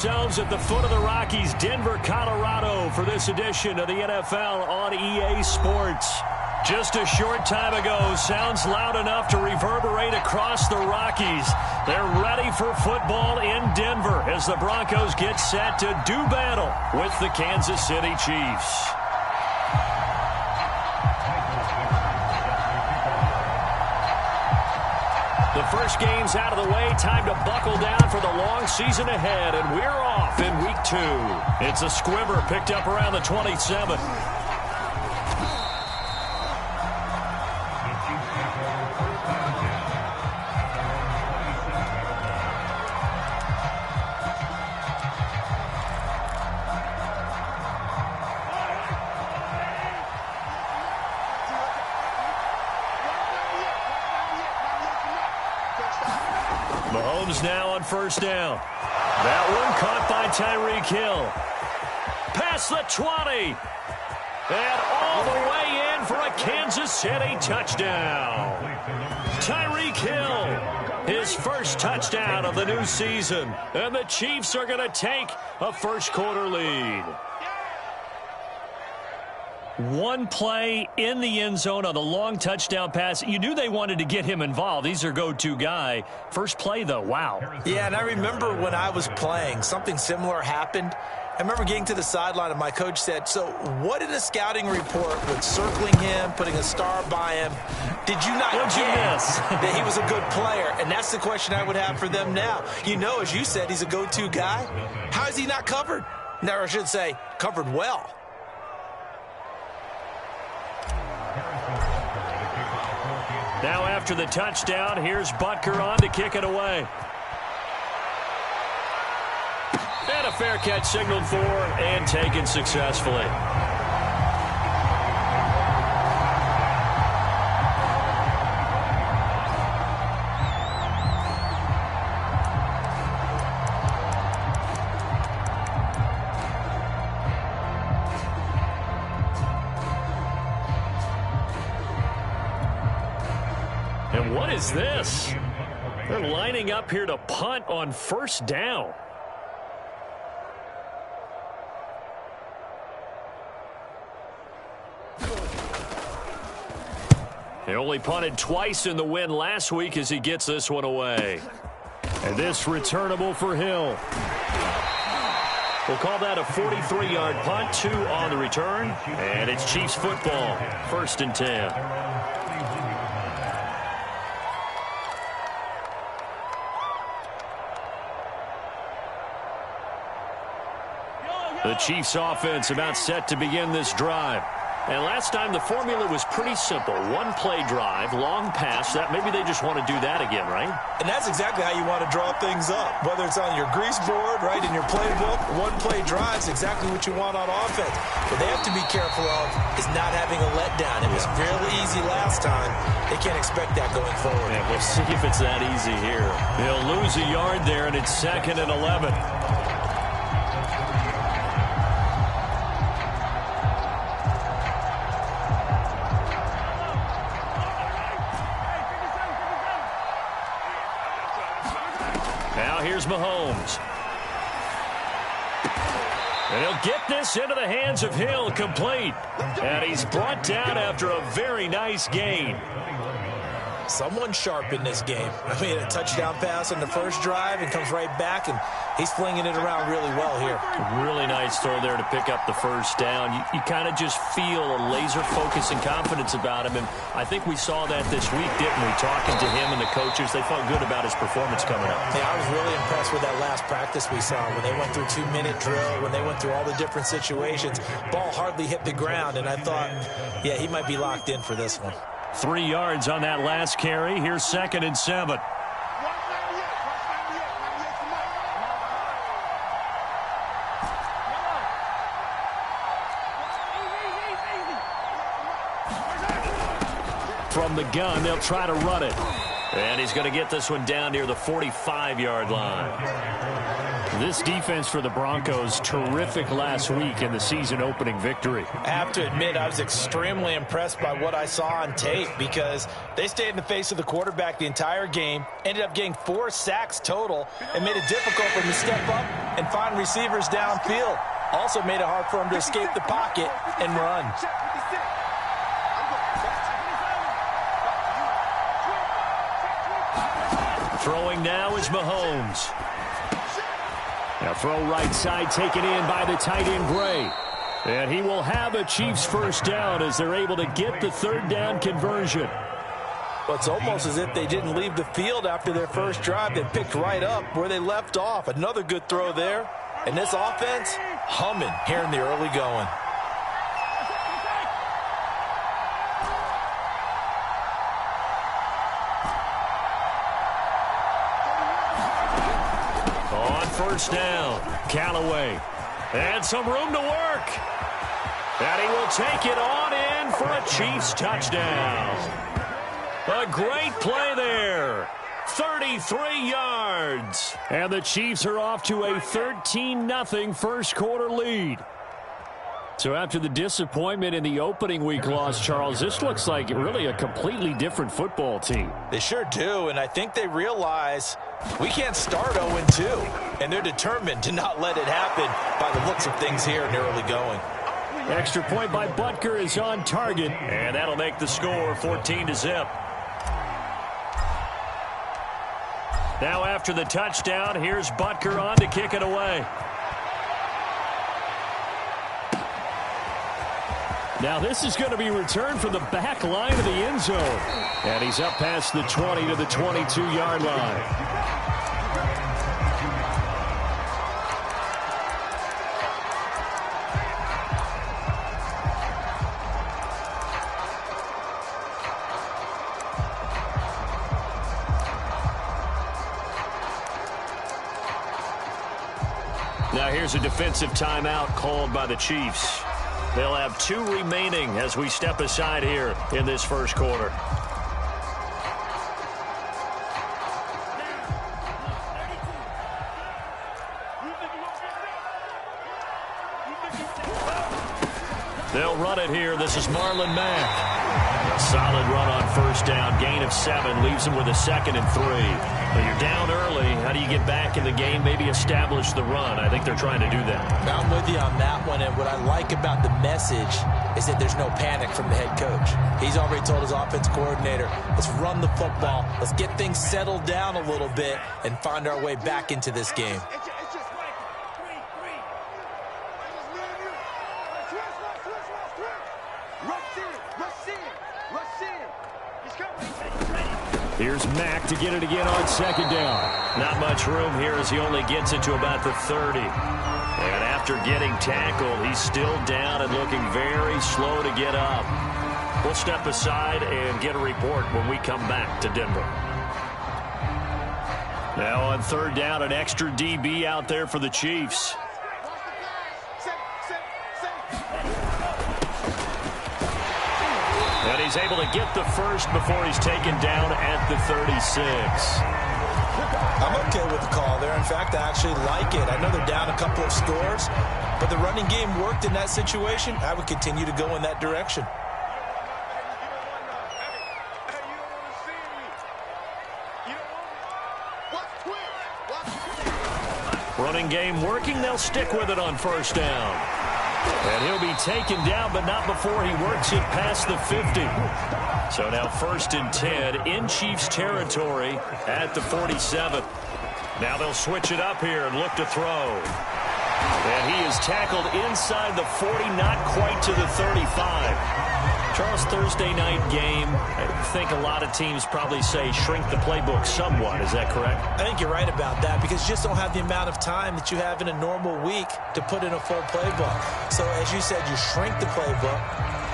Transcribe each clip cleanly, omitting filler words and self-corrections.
Ourselves at the foot of the Rockies, Denver, Colorado, for this edition of the NFL on EA Sports. Just a short time ago, sounds loud enough to reverberate across the Rockies. They're ready for football in Denver as the Broncos get set to do battle with the Kansas City Chiefs. The first game's out of the way. Time to buckle down for the long season ahead, and we're off in week 2. It's a squibber picked up around the 27. Mahomes now on first down. That one caught by Tyreek Hill. Past the 20. And all the way in for a Kansas City touchdown. Tyreek Hill, his first touchdown of the new season. And the Chiefs are going to take a first quarter lead. One play in the end zone on the long touchdown pass. You knew they wanted to get him involved. He's their go-to guy. First play, though, wow. Yeah, and I remember when I was playing, something similar happened. I remember getting to the sideline, and my coach said, so what in a scouting report with circling him, putting a star by him, did you not get that he was a good player? And that's the question I would have for them now. You know, as you said, he's a go-to guy. How is he not covered? No, I should say, covered well. Now after the touchdown, here's Butker on to kick it away. And a fair catch signaled for and taken successfully. And what is this? They're lining up here to punt on first down. He only punted twice in the win last week as he gets this one away. And this returnable for Hill. We'll call that a 43-yard punt, 2 on the return. And it's Chiefs football, 1st and 10. The Chiefs offense about set to begin this drive. And last time the formula was pretty simple. One play drive, long pass. That maybe they just want to do that again, right? And that's exactly how you want to draw things up. Whether it's on your grease board, right, in your playbook, one play drive is exactly what you want on offense. What they have to be careful of is not having a letdown. It was fairly easy last time. They can't expect that going forward. Yeah, we'll see if it's that easy here. They'll lose a yard there, and it's 2nd and 11. Here's Mahomes. And he'll get this into the hands of Hill, complete. And he's brought down after a very nice gain. Someone sharp in this game. I mean, a touchdown pass on the first drive and comes right back, and he's flinging it around really well here. Really nice throw there to pick up the first down. You kind of just feel a laser focus and confidence about him, and I think we saw that this week, didn't we? Talking to him and the coaches, they felt good about his performance coming up. Yeah, I was really impressed with that last practice we saw when they went through 2-minute drill, when they went through all the different situations. Ball hardly hit the ground, and I thought, yeah, he might be locked in for this one. 3 yards on that last carry. Here's 2nd and 7. From the gun, they'll try to run it. And he's going to get this one down near the 45-yard line. This defense for the Broncos, terrific last week in the season-opening victory. I have to admit, I was extremely impressed by what I saw on tape because they stayed in the face of the quarterback the entire game, ended up getting 4 sacks total, and made it difficult for him to step up and find receivers downfield. Also made it hard for him to escape the pocket and run. Throwing now is Mahomes. Now throw right side taken in by the tight end Gray. And he will have a Chiefs first down as they're able to get the third down conversion. Well, it's almost as if they didn't leave the field after their first drive. They picked right up where they left off. Another good throw there. And this offense, humming here in the early going. On first down, Callaway. And some room to work. And he will take it on in for a Chiefs touchdown. A great play there. 33 yards. And the Chiefs are off to a 13-0 first quarter lead. So after the disappointment in the opening week loss, Charles, this looks like really a completely different football team. They sure do, and I think they realize we can't start 0-2, and they're determined to not let it happen by the looks of things here in the early going. Extra point by Butker is on target, and that'll make the score 14-0. Now after the touchdown, here's Butker on to kick it away. Now this is going to be returned from the back line of the end zone. And he's up past the 20 to the 22-yard line. Now here's a defensive timeout called by the Chiefs. They'll have 2 remaining as we step aside here in this first quarter. They'll run it here. This is Marlon Mack. A solid run on first down. Gain of 7 leaves them with a 2nd and 3. But you're down early. How do you get back in the game? Maybe establish the run. I think they're trying to do that. I'm with you on that one, and what I like about the message is that there's no panic from the head coach. He's already told his offense coordinator, let's run the football, let's get things settled down a little bit and find our way back into this game. Here's Mack to get it again on second down. Not much room here as he only gets it to about the 30. And after getting tackled, he's still down and looking very slow to get up. We'll step aside and get a report when we come back to Denver. Now on third down, an extra DB out there for the Chiefs. And he's able to get the first before he's taken down at the 36. I'm okay with the call there. In fact, I actually like it. I know they're down a couple of scores, but the running game worked in that situation. I would continue to go in that direction. Running game working. They'll stick with it on first down. And he'll be taken down, but not before he works it past the 50. So now 1st and 10 in Chiefs territory at the 47. Now they'll switch it up here and look to throw. And he is tackled inside the 40, not quite to the 35. Charles, Thursday night game, I think a lot of teams probably say shrink the playbook somewhat. Is that correct? I think you're right about that because you just don't have the amount of time that you have in a normal week to put in a full playbook. So as you said, you shrink the playbook,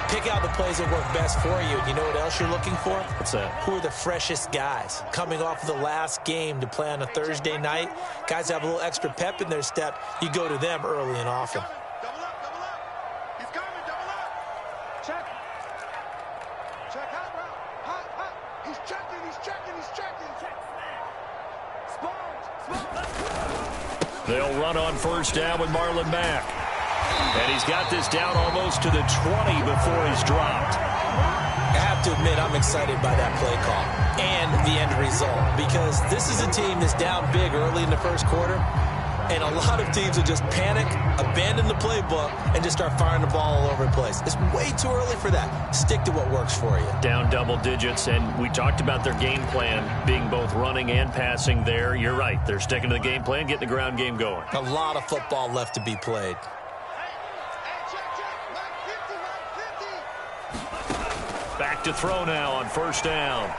pick out the plays that work best for you. You know what else you're looking for? What's that? Who are the freshest guys coming off of the last game to play on a Thursday night? Guys have a little extra pep in their step. You go to them early and often. They'll run on first down with Marlon Mack. And he's got this down almost to the 20 before he's dropped. I have to admit, I'm excited by that play call and the end result because this is a team that's down big early in the first quarter. And a lot of teams will just panic, abandon the playbook, and just start firing the ball all over the place. It's way too early for that. Stick to what works for you. Down double digits, and we talked about their game plan being both running and passing there. You're right. They're sticking to the game plan, getting the ground game going. A lot of football left to be played. Back to throw now on first down.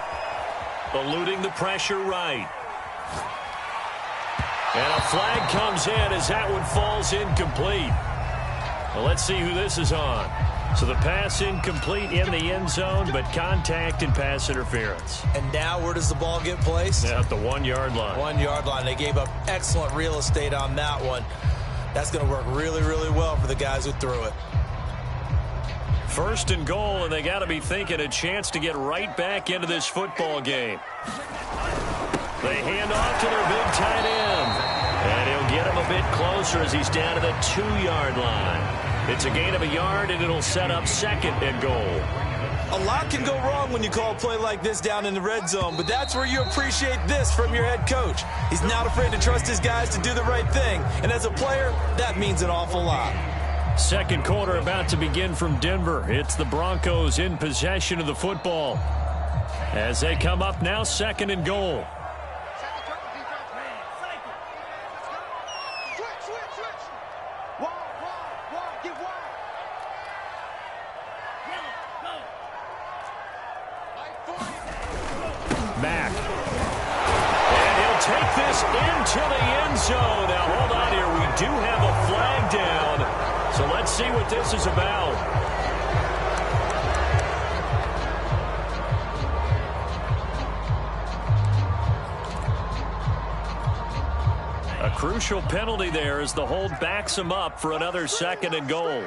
Eluding the pressure right. And a flag comes in as that one falls incomplete. Well, let's see who this is on. So the pass incomplete in the end zone, but contact and pass interference. And now where does the ball get placed? Yeah, at the 1-yard line. 1-yard line. They gave up excellent real estate on that one. That's going to work really, really well for the guys who threw it. First and goal, and they got to be thinking a chance to get right back into this football game. They hand off to their big tight end. And he'll get him a bit closer as he's down to the 2-yard line. It's a gain of a yard, and it'll set up second and goal. A lot can go wrong when you call a play like this down in the red zone, but that's where you appreciate this from your head coach. He's not afraid to trust his guys to do the right thing. And as a player, that means an awful lot. Second quarter about to begin from Denver. It's the Broncos in possession of the football. As they come up now, second and goal. Back. And he'll take this into the end zone. Now, hold on here. We do have a flag down. So let's see what this is about. A crucial penalty there as the hold backs him up for another second and goal.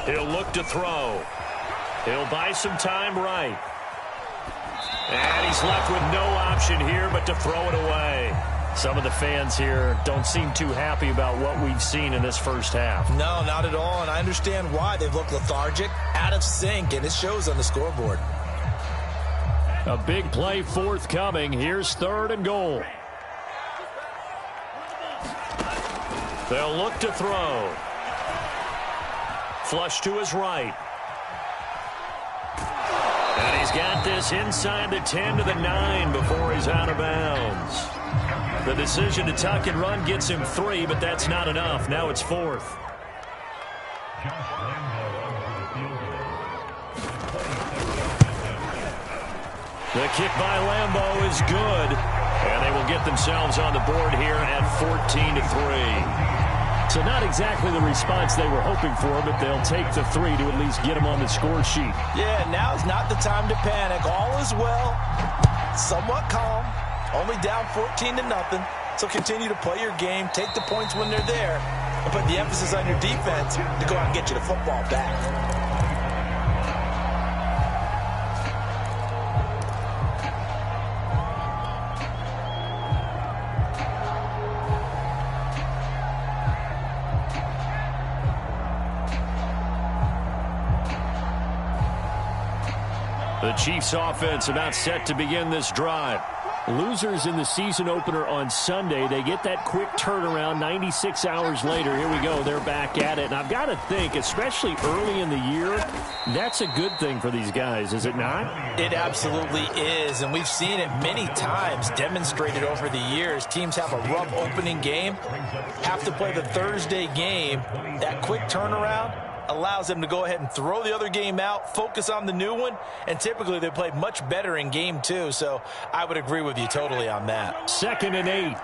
He'll look to throw. He'll buy some time right. And he's left with no option here but to throw it away. Some of the fans here don't seem too happy about what we've seen in this first half. No, not at all, and I understand why. They've looked lethargic, out of sync, and it shows on the scoreboard. A big play forthcoming. Here's third and goal. They'll look to throw. Flush to his right. And he's got this inside the 10 to the 9 before he's out of bounds. The decision to tuck and run gets him 3, but that's not enough. Now it's fourth. The kick by Lambeau is good, and they will get themselves on the board here at 14-3. So not exactly the response they were hoping for, but they'll take the 3 to at least get them on the score sheet. Yeah, now is not the time to panic. All is well, somewhat calm, only down 14-0. So continue to play your game, take the points when they're there, and put the emphasis on your defense to go out and get you the football back. The Chiefs offense about set to begin this drive. Losers in the season opener on Sunday. They get that quick turnaround 96 hours later. Here we go. They're back at it. And I've got to think, especially early in the year, that's a good thing for these guys, is it not? It absolutely is. And we've seen it many times demonstrated over the years. Teams have a rough opening game, have to play the Thursday game. That quick turnaround allows them to go ahead and throw the other game out, focus on the new one, and typically they play much better in game 2. So I would agree with you totally on that. 2nd and 8.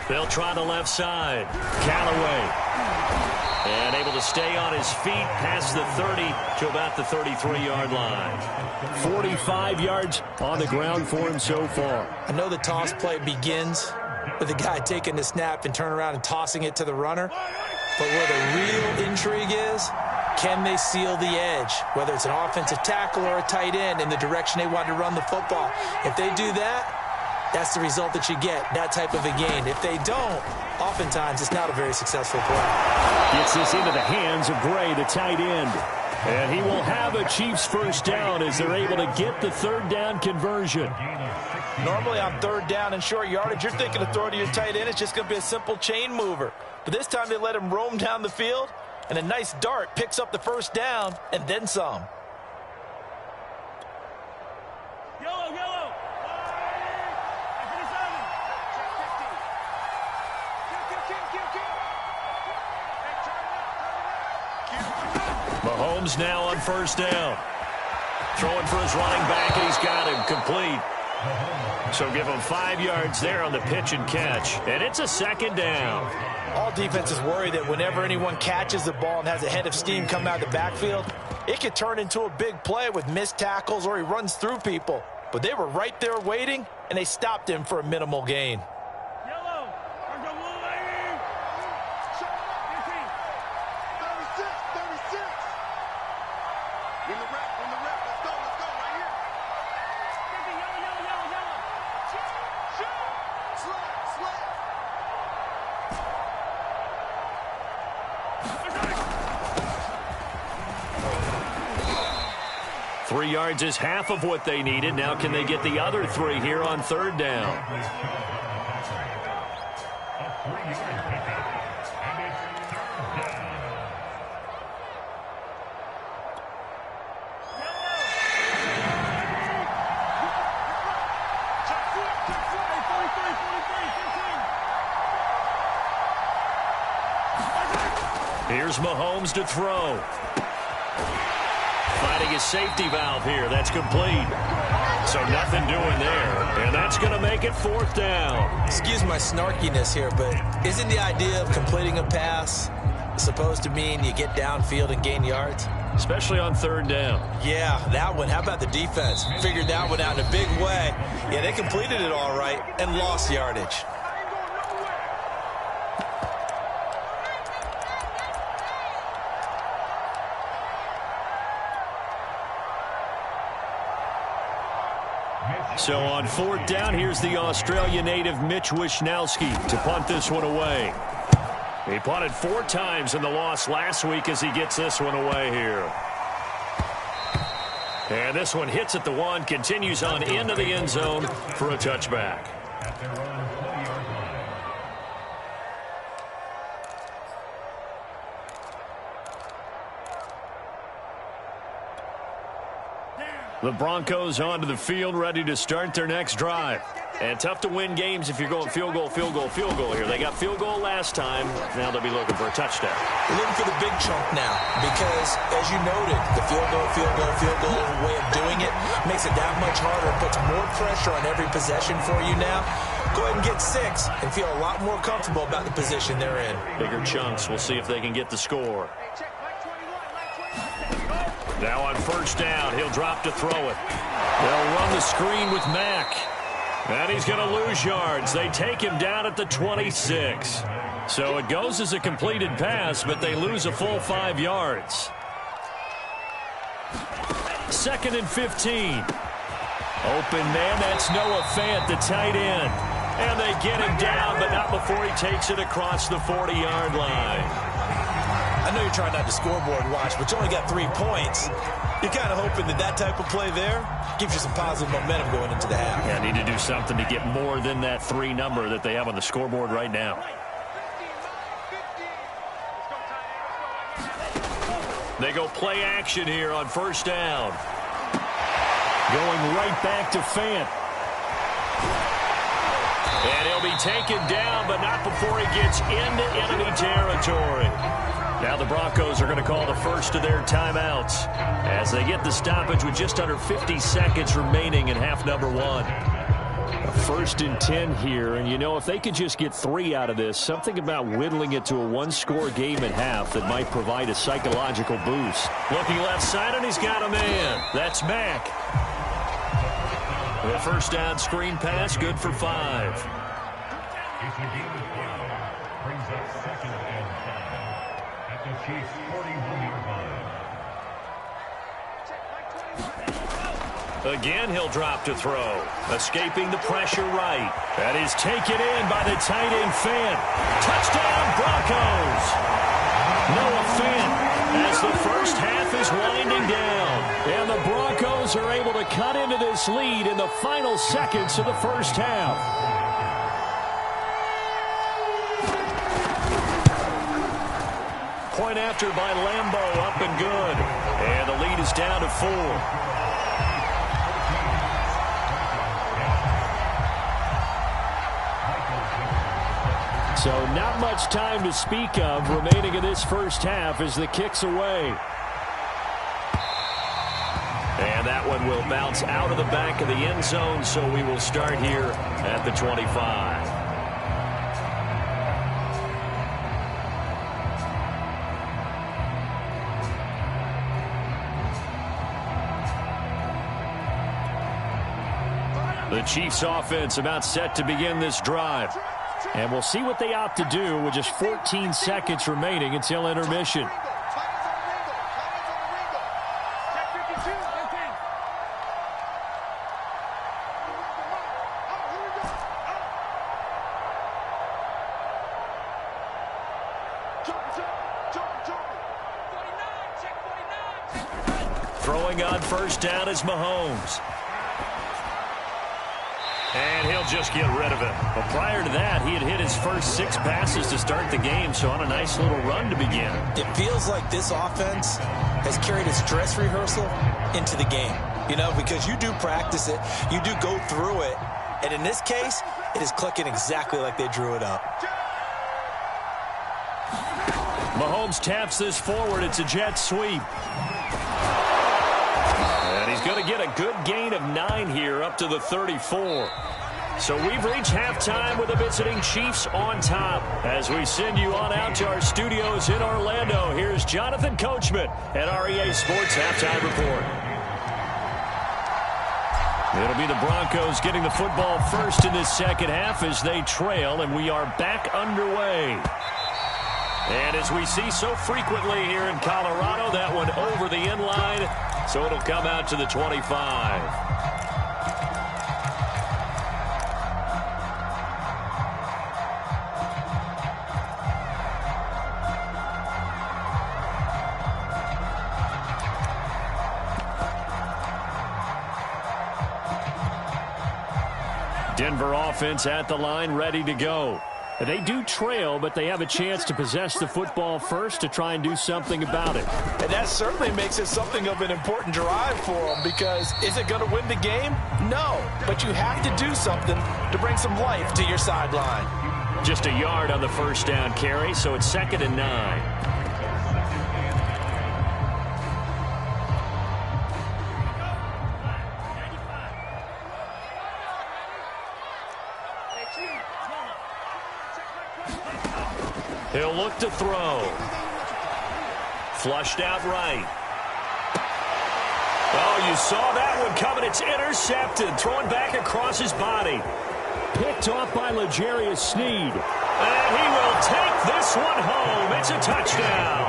They'll try the left side. Callaway. And able to stay on his feet past the 30 to about the 33-yard line. 45 yards on the ground for him so far. I know the toss play begins with the guy taking the snap and turn around and tossing it to the runner. But where the real intrigue is, can they seal the edge, whether it's an offensive tackle or a tight end, in the direction they want to run the football? If they do that, that's the result that you get, that type of a gain. If they don't, oftentimes it's not a very successful play. Gets this into the hands of Gray, the tight end. And he will have a Chiefs first down as they're able to get the third down conversion. Normally on third down and short yardage, you're thinking of throwing to your tight end. It's just going to be a simple chain mover. But this time they let him roam down the field, and a nice dart picks up the first down and then some. Yellow. Mahomes now on first down. Throwing for his running back, and he's got him complete. So give him 5 yards there on the pitch and catch. And it's a second down. All defenses worry that whenever anyone catches the ball and has a head of steam come out of the backfield, it could turn into a big play with missed tackles or he runs through people. But they were right there waiting, and they stopped him for a minimal gain. Yards is half of what they needed. Now can they get the other 3 here on third down? Here's Mahomes to throw. Finding his safety valve here. That's complete. So nothing doing there. And that's going to make it fourth down. Excuse my snarkiness here, but isn't the idea of completing a pass supposed to mean you get downfield and gain yards? Especially on third down. Yeah, that one. How about the defense? Figured that one out in a big way. Yeah, they completed it all right and lost yardage. So on fourth down, here's the Australia native Mitch Wishnowski to punt this one away. He punted 4 times in the loss last week as he gets this one away here. And this one hits at the 1, continues on into the end zone for a touchback. The Broncos onto the field, ready to start their next drive. And tough to win games if you're going field goal here. They got field goal last time. Now they'll be looking for a touchdown. They're looking for the big chunk now because, as you noted, the field goal way of doing it makes it that much harder. It puts more pressure on every possession for you now. Go ahead and get 6 and feel a lot more comfortable about the position they're in. Bigger chunks. We'll see if they can get the score. Now on first down, he'll drop to throw it. They'll run the screen with Mack. And he's going to lose yards. They take him down at the 26. So it goes as a completed pass, but they lose a full 5 yards. 2nd and 15. Open man, that's Noah Fant, the tight end. And they get him down, but not before he takes it across the 40-yard line. I know you're trying not to scoreboard watch, but you only got 3 points. You're kind of hoping that type of play there gives you some positive momentum going into the half. Yeah, need to do something to get more than that 3 number that they have on the scoreboard right now. They go play action here on first down. Going right back to Fant. And he'll be taken down, but not before he gets into enemy territory. Now the Broncos are going to call the first of their timeouts as they get the stoppage with just under 50 seconds remaining in half number 1. A 1st and 10 here, and you know, if they could just get 3 out of this, something about whittling it to a 1-score game at half that might provide a psychological boost. Looking left side, and he's got a man. That's Mack. The first down screen pass, good for 5. Brings up 2nd and 10 at the Chiefs' 41-yard line. Again, he'll drop to throw. Escaping the pressure right. That is taken in by the tight end Fant. Touchdown, Broncos. Noah Fant as the first half is winding down. And the Broncos are able to cut into this lead in the final seconds of the first half. Point after by Lambeau, up and good. And the lead is down to 4. So not much time to speak of remaining in this first half as the kick's away. And that one will bounce out of the back of the end zone, so we will start here at the 25. The Chiefs offense about set to begin this drive. And we'll see what they opt to do with just 14 seconds remaining until intermission. Throwing on first down is Mahomes. And he'll just get rid of it. But prior to that, he had hit his first 6 passes to start the game, so on a nice little run to begin. It feels like this offense has carried its dress rehearsal into the game. You know, because you do practice it, you do go through it, and in this case, it is clicking exactly like they drew it up. Mahomes taps this forward. It's a jet sweep. And he's going to get a good gain of 9 here up to the 34. So we've reached halftime with the visiting Chiefs on top. As we send you on out to our studios in Orlando, here's Jonathan Coachman at REA Sports Halftime Report. It'll be the Broncos getting the football first in this second half as they trail, and we are back underway. And as we see so frequently here in Colorado, that one over the end line, so it'll come out to the 25. Denver offense at the line, ready to go. They do trail, but they have a chance to possess the football first to try and do something about it. And that certainly makes it something of an important drive for them, because is it going to win the game? No, but you have to do something to bring some life to your sideline. Just a yard on the first down carry, so it's 2nd and 9. He'll look to throw. Flushed out right. Oh, you saw that one coming. It's intercepted. Thrown back across his body. Picked off by L'Jarius Sneed. And he will take this one home. It's a touchdown.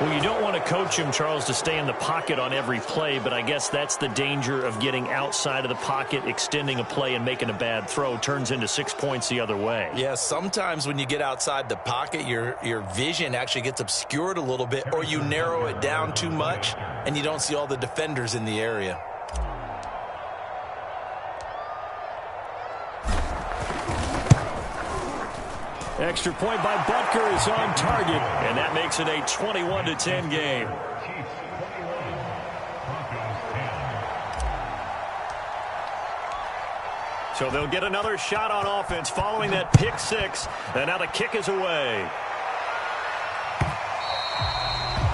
Well, you don't want to coach him, Charles, to stay in the pocket on every play, but I guess that's the danger of getting outside of the pocket, extending a play, and making a bad throw. Turns into 6 points the other way. Yeah, sometimes when you get outside the pocket, your vision actually gets obscured a little bit, or you narrow it down too much, and you don't see all the defenders in the area. Extra point by Butker is on target, and that makes it a 21-10 game. So they'll get another shot on offense following that pick 6, and now the kick is away.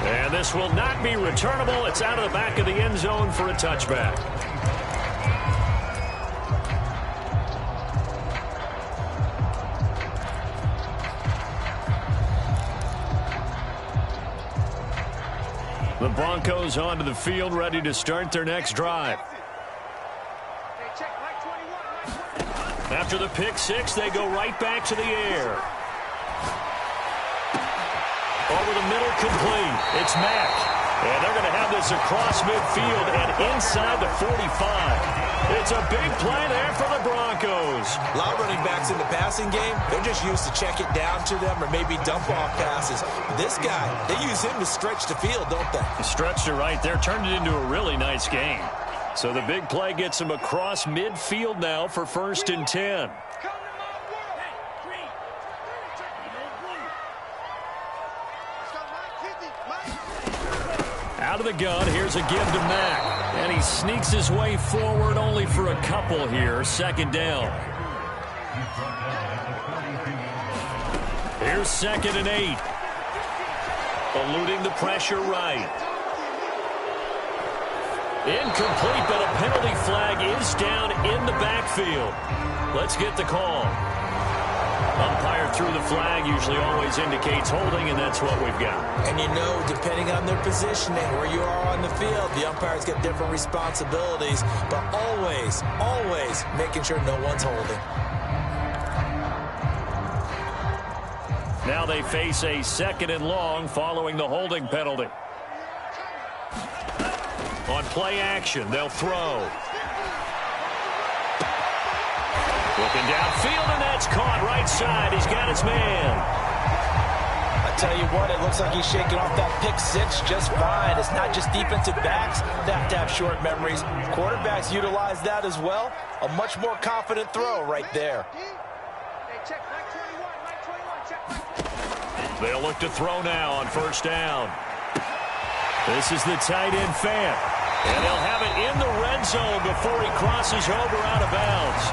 And this will not be returnable. It's out of the back of the end zone for a touchback. The Broncos onto the field, ready to start their next drive. After the pick 6, they go right back to the air. Over the middle, complete. It's Mack. And they're going to have this across midfield and inside the 45. It's a big play there for the Broncos. A lot of running backs in the passing game, they're just used to check it down to them or maybe dump off passes. This guy, they use him to stretch the field, don't they? Stretched it right there, turned it into a really nice game. So the big play gets him across midfield now for 1st and 10. Out of the gun, here's a give to Mack. And he sneaks his way forward only for a couple here. 2nd down. Here's 2nd and 8. Eluding the pressure right. Incomplete, but a penalty flag is down in the backfield. Let's get the call. Umpire threw the flag, usually always indicates holding, and that's what we've got. And you know, depending on their positioning, where you are on the field, the umpires get different responsibilities, but always, always making sure no one's holding. Now they face a 2nd and long following the holding penalty. On play action, they'll throw. Looking downfield, and that's caught right side. He's got his man. I tell you what, it looks like he's shaking off that pick six just fine. It's not just defensive backs that have to have short memories. Quarterbacks utilize that as well. A much more confident throw right there. They'll look to throw now on 1st down. This is the tight end Fant. And they'll have it in the red zone before he crosses over out of bounds.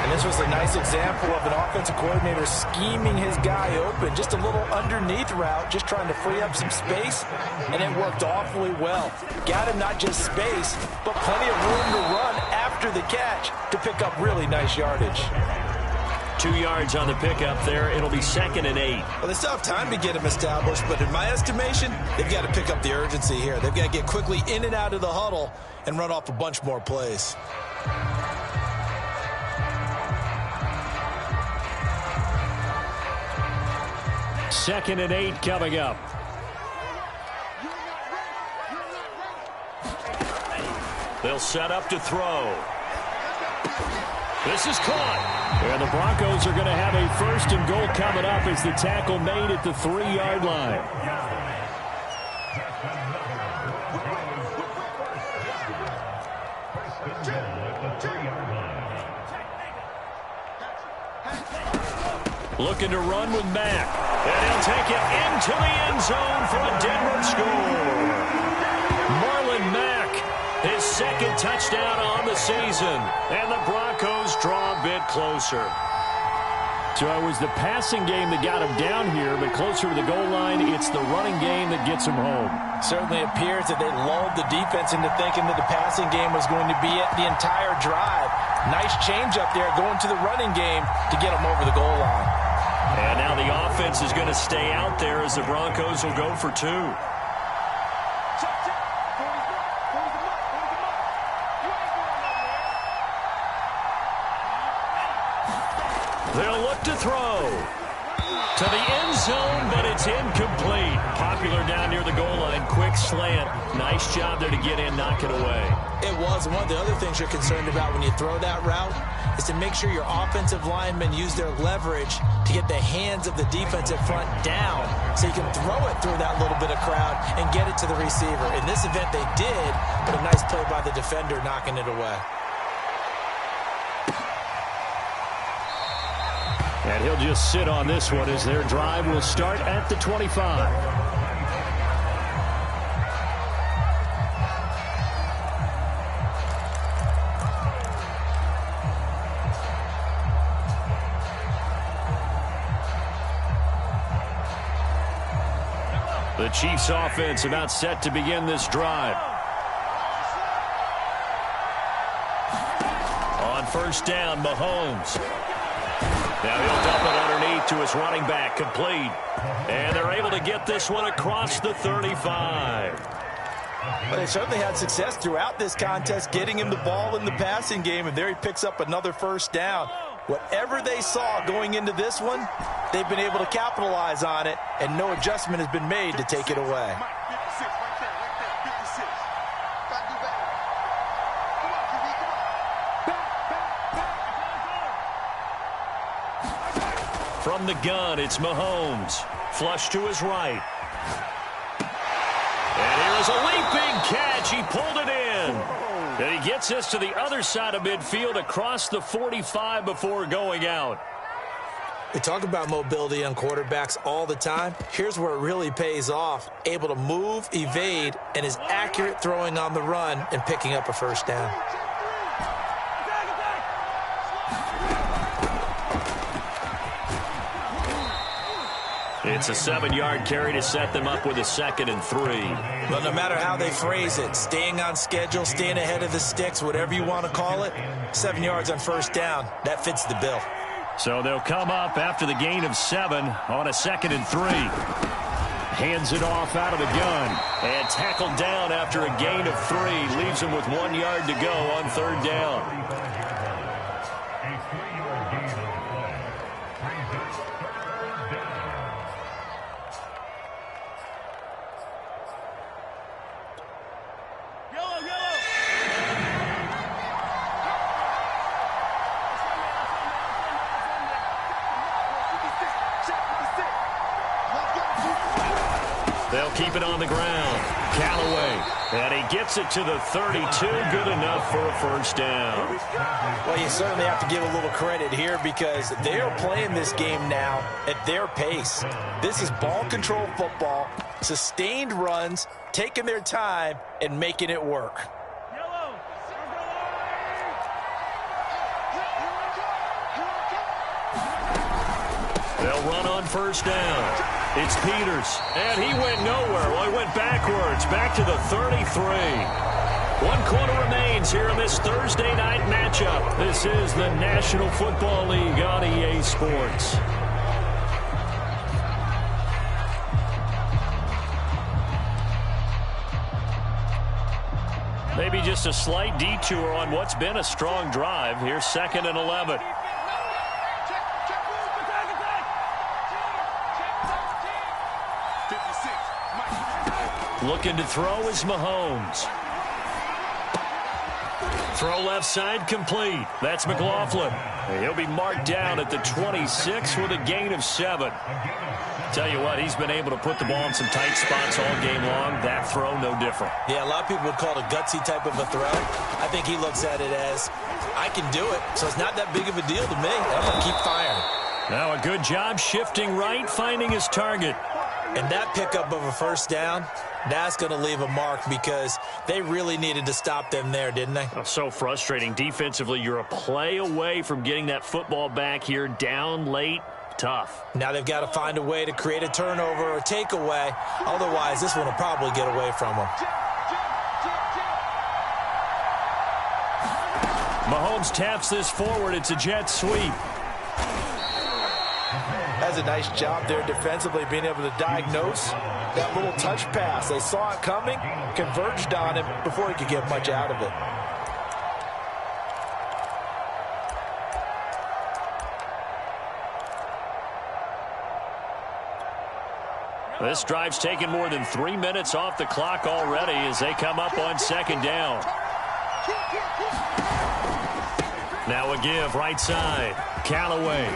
And this was a nice example of an offensive coordinator scheming his guy open. Just a little underneath route, just trying to free up some space, and it worked awfully well. Got him not just space, but plenty of room to run after the catch to pick up really nice yardage. 2 yards on the pickup there. It'll be 2nd and 8. Well, they still have time to get him established, but in my estimation, they've got to pick up the urgency here. They've got to get quickly in and out of the huddle and run off a bunch more plays. Second and 8 coming up. They'll set up to throw. This is caught. And the Broncos are going to have a 1st and goal coming up as the tackle made at the 3-yard line. Looking to run with Mack. And he'll take it into the end zone for a Denver score. Marlon Mack, his 2nd touchdown on the season. And the Broncos draw a bit closer. So it was the passing game that got him down here, but closer to the goal line, it's the running game that gets him home. Certainly appears that they lulled the defense into thinking that the passing game was going to be it the entire drive. Nice change up there going to the running game to get him over the goal line. And now the offense is going to stay out there as the Broncos will go for 2. They'll look to throw to the end zone, but it's incomplete. Popular down near the goal line. Quick slant. Nice job there to get in, knock it away. It was. One of the other things you're concerned about when you throw that route is to make sure your offensive linemen use their leverage to get the hands of the defensive front down so you can throw it through that little bit of crowd and get it to the receiver. In this event, they did, but a nice play by the defender knocking it away. And he'll just sit on this one as their drive will start at the 25. The Chiefs offense about set to begin this drive. On 1st down, Mahomes. Now he'll dump it underneath to his running back, complete. And they're able to get this one across the 35. Well, they certainly had success throughout this contest getting him the ball in the passing game, and there he picks up another 1st down. Whatever they saw going into this one, they've been able to capitalize on it, and no adjustment has been made to take it away. From the gun, it's Mahomes. Flush to his right. And here's a leaping catch. He pulled it in. And he gets this to the other side of midfield across the 45 before going out. We talk about mobility on quarterbacks all the time. Here's where it really pays off. Able to move, evade, and is accurate throwing on the run and picking up a first down. It's a 7-yard carry to set them up with a 2nd and 3. But no matter how they phrase it, staying on schedule, staying ahead of the sticks, whatever you want to call it, 7 yards on first down, that fits the bill. So they'll come up after the gain of 7 on a 2nd and 3. Hands it off out of the gun. And tackled down after a gain of 3. Leaves him with 1 yard to go on 3rd down. They'll keep it on the ground. Callaway. And he gets it to the 32. Good enough for a first down. Well, you certainly have to give a little credit here because they are playing this game now at their pace. This is ball control football, sustained runs, taking their time, and making it work. They'll run on first down. It's Peters, and he went nowhere. Well, he went backwards, back to the 33. 1 quarter remains here in this Thursday night matchup. This is the National Football League on EA Sports. Maybe just a slight detour on what's been a strong drive. Here's 2nd and 11. Looking to throw is Mahomes. Throw left side complete. That's McLaughlin. He'll be marked down at the 26 with a gain of 7. Tell you what, he's been able to put the ball in some tight spots all game long. That throw, no different. Yeah, a lot of people would call it a gutsy type of a throw. I think he looks at it as, I can do it, so it's not that big of a deal to me. I'm going to keep firing. Now a good job shifting right, finding his target. And that pickup of a first down, that's going to leave a mark because they really needed to stop them there, didn't they? Oh, so frustrating. Defensively, you're a play away from getting that football back here down late. Tough. Now they've got to find a way to create a turnover or takeaway. Otherwise, this one will probably get away from them. Mahomes taps this forward. It's a jet sweep. That's a nice job there defensively, being able to diagnose that little touch pass. They saw it coming, converged on him before he could get much out of it. This drive's taken more than 3 minutes off the clock already as they come up on 2nd down. Now a give right side. Callaway.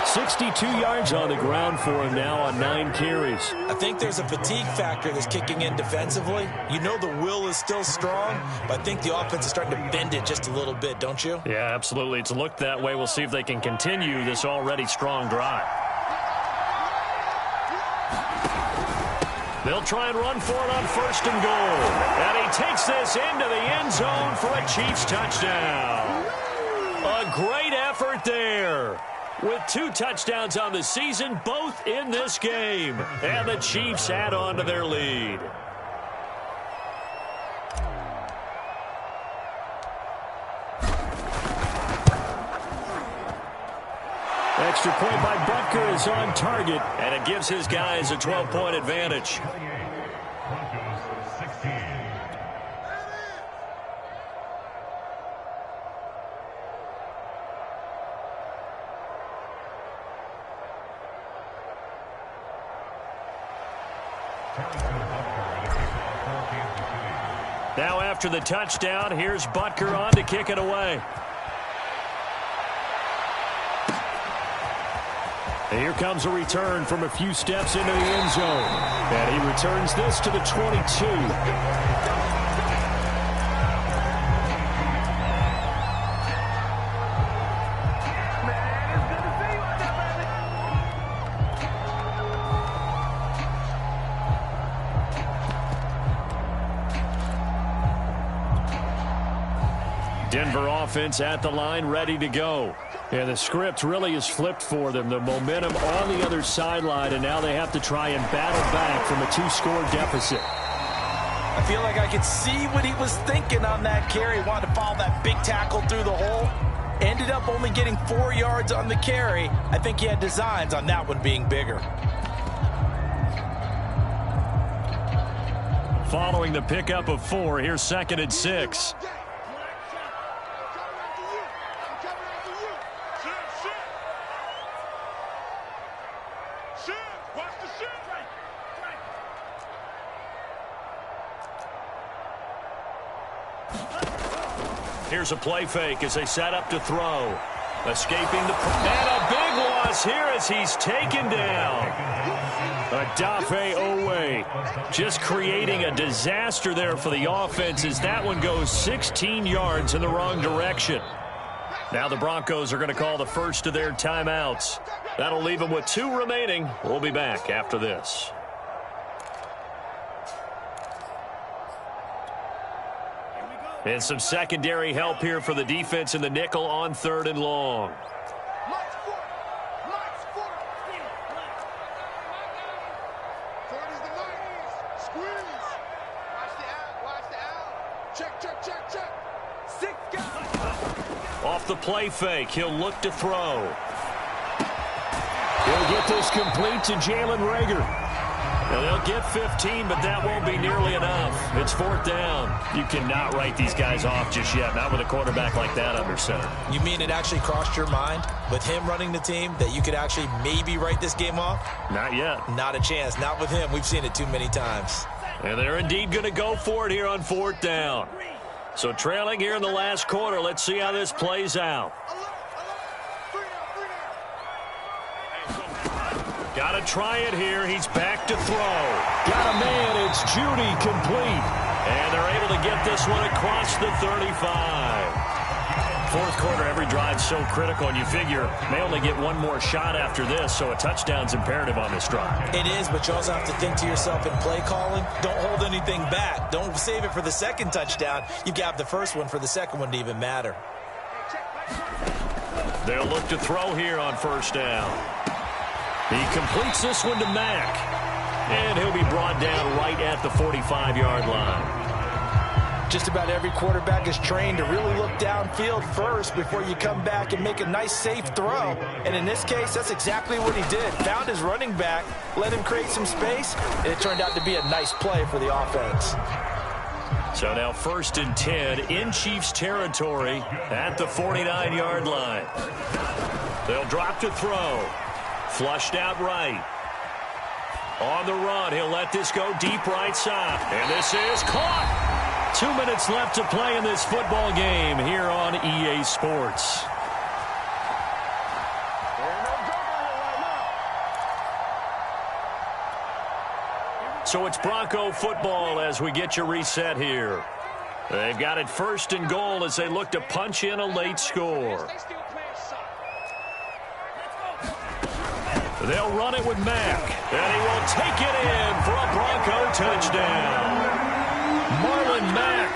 62 yards on the ground for him now on 9 carries. I think there's a fatigue factor that's kicking in defensively. You know the will is still strong, but I think the offense is starting to bend it just a little bit, don't you? Yeah, absolutely. It's looked that way. We'll see if they can continue this already strong drive. They'll try and run for it on 1st and goal. And he takes this into the end zone for a Chiefs touchdown. A great effort there. With 2 touchdowns on the season, both in this game. And the Chiefs add on to their lead. Extra point by Butker is on target, and it gives his guys a 12-point advantage. Now after the touchdown, here's Butker on to kick it away. And here comes a return from a few steps into the end zone. And he returns this to the 22. Denver offense at the line, ready to go. And the script really is flipped for them. The momentum on the other sideline, and now they have to try and battle back from a 2-score deficit. I feel like I could see what he was thinking on that carry. Wanted to follow that big tackle through the hole. Ended up only getting 4 yards on the carry. I think he had designs on that one being bigger. Following the pickup of 4, here's 2nd and 6. Here's a play fake as they set up to throw. Escaping the... And a big loss here as he's taken down. Adafe Owe just creating a disaster there for the offense as that one goes 16 yards in the wrong direction. Now the Broncos are going to call the first of their timeouts. That'll leave them with 2 remaining. We'll be back after this. And some secondary help here for the defense in the nickel on 3rd and long. Off the play fake, he'll look to throw. He'll get this complete to Jalen Reagor. Now they'll get 15, but that won't be nearly enough. It's 4th down. You cannot write these guys off just yet, not with a quarterback like that under center. You mean it actually crossed your mind with him running the team that you could actually maybe write this game off? Not yet. Not a chance. Not with him. We've seen it too many times. And they're indeed going to go for it here on 4th down. So trailing here in the last quarter. Let's see how this plays out. Got to try it here. He's back to throw. Got a man. It's Judy complete. And they're able to get this one across the 35. 4th quarter, every drive's so critical, and you figure may only get one more shot after this, so a touchdown's imperative on this drive. It is, but you also have to think to yourself in play calling, don't hold anything back. Don't save it for the second touchdown. You've got the first one for the second one to even matter. They'll look to throw here on 1st down. He completes this one to Mack. And he'll be brought down right at the 45-yard line. Just about every quarterback is trained to really look downfield first before you come back and make a nice, safe throw. And in this case, that's exactly what he did. Found his running back, let him create some space, and it turned out to be a nice play for the offense. So now 1st and 10 in Chiefs territory at the 49-yard line. They'll drop to throw. Flushed out right. On the run, he'll let this go deep right side. And this is caught. 2 minutes left to play in this football game here on EA Sports. So it's Bronco football as we get you reset here. They've got it 1st and goal as they look to punch in a late score. They'll run it with Mack, and he will take it in for a Bronco touchdown. Marlon Mack,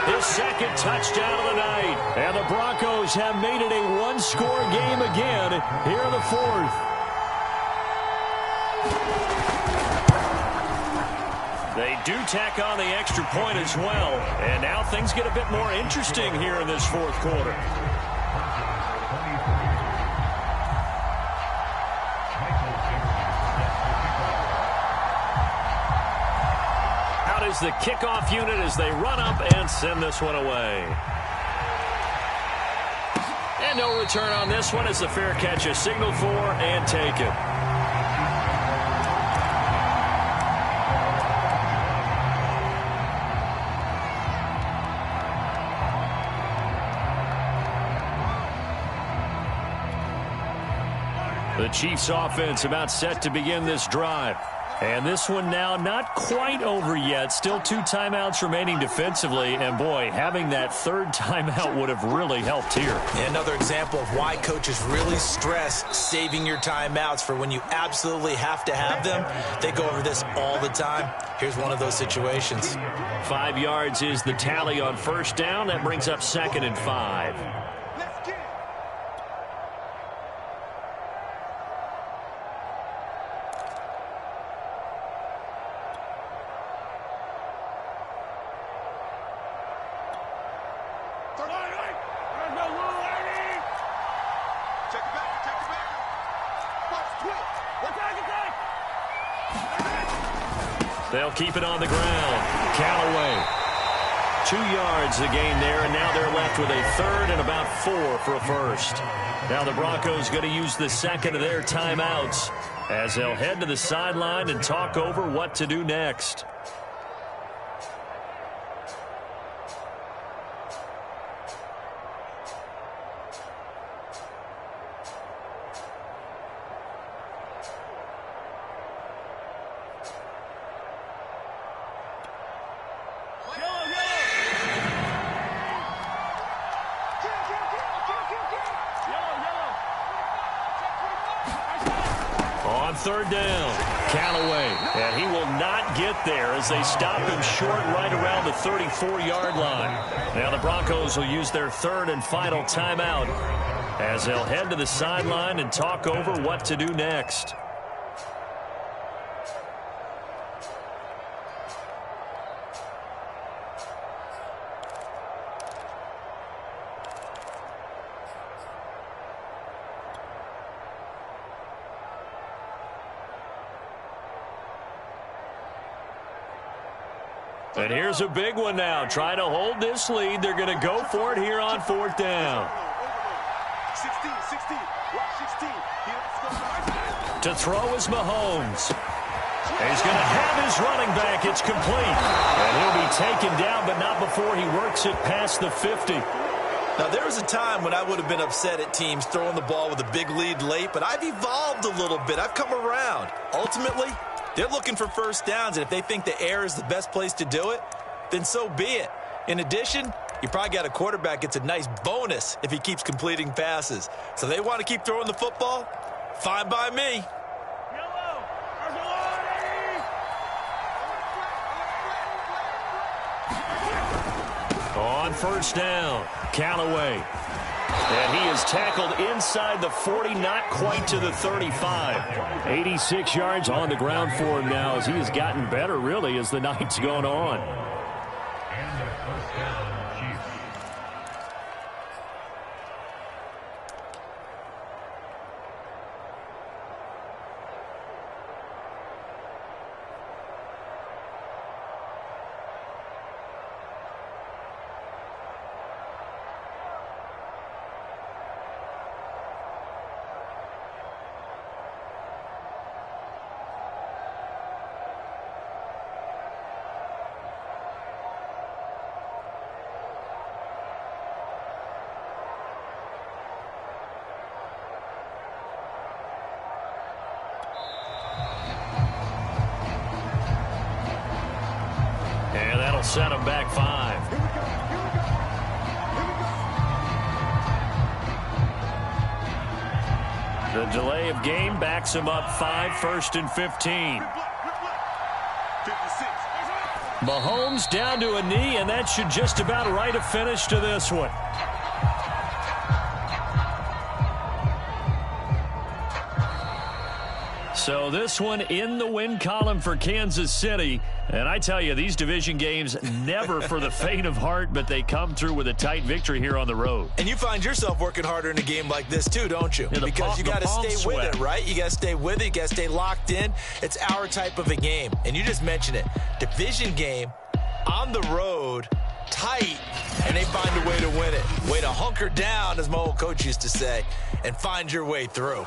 his 2nd touchdown of the night. And the Broncos have made it a 1-score game again here in the 4th. They do tack on the extra point as well. And now things get a bit more interesting here in this 4th quarter. Is the kickoff unit as they run up and send this one away. And no return on this one as the fair catch is signaled for and taken. The Chiefs offense about set to begin this drive. And this one now not quite over yet. Still 2 timeouts remaining defensively. And, boy, having that third timeout would have really helped here. Another example of why coaches really stress saving your timeouts for when you absolutely have to have them. They go over this all the time. Here's one of those situations. 5 yards is the tally on first down. That brings up 2nd and 5. They'll keep it on the ground. Callaway. 2 yards the gain there, and now they're left with a third and about 4 for a first. Now the Broncos going to use the second of their timeouts as they'll head to the sideline and talk over what to do next. Third down, Callaway, and he will not get there as they stop him short right around the 34-yard line. Now the Broncos will use their third and final timeout as they'll head to the sideline and talk over what to do next. And here's a big one now. Trying to hold this lead. They're going to go for it here on 4th down. 16. To throw is Mahomes. And he's going to have his running back. It's complete. And he'll be taken down, but not before he works it past the 50. Now, there was a time when I would have been upset at teams throwing the ball with a big lead late, but I've evolved a little bit. I've come around. Ultimately, they're looking for first downs, and if they think the air is the best place to do it, then so be it. In addition, you probably got a quarterback gets a nice bonus if he keeps completing passes. So they want to keep throwing the football? Fine by me. On first down, Callaway. And he is tackled inside the 40, not quite to the 35. 86 yards on the ground for him now as he has gotten better, really, as the night's gone on. Set him back 5. The delay of game backs him up 5, 1st and 15. Mahomes down to a knee, and that should just about write a finish to this one. So this one in the win column for Kansas City. And I tell you, these division games never for the faint of heart, but they come through with a tight victory here on the road. And you find yourself working harder in a game like this too, don't you? Yeah, because you got to stay with it, right? You got to stay with it. You got to stay locked in. It's our type of a game. And you just mentioned it. Division game on the road, tight, and they find a way to win it. Way to hunker down, as my old coach used to say, and find your way through.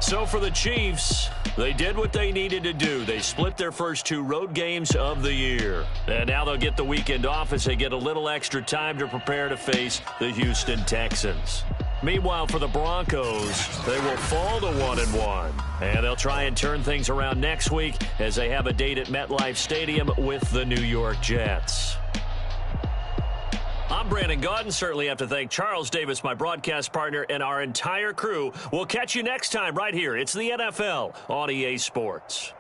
So for the Chiefs, they did what they needed to do. They split their first 2 road games of the year. And now they'll get the weekend off as they get a little extra time to prepare to face the Houston Texans. Meanwhile, for the Broncos, they will fall to 1-1. And they'll try and turn things around next week as they have a date at MetLife Stadium with the New York Jets. I'm Brandon Gaudin. Certainly have to thank Charles Davis, my broadcast partner, and our entire crew. We'll catch you next time right here. It's the NFL on EA Sports.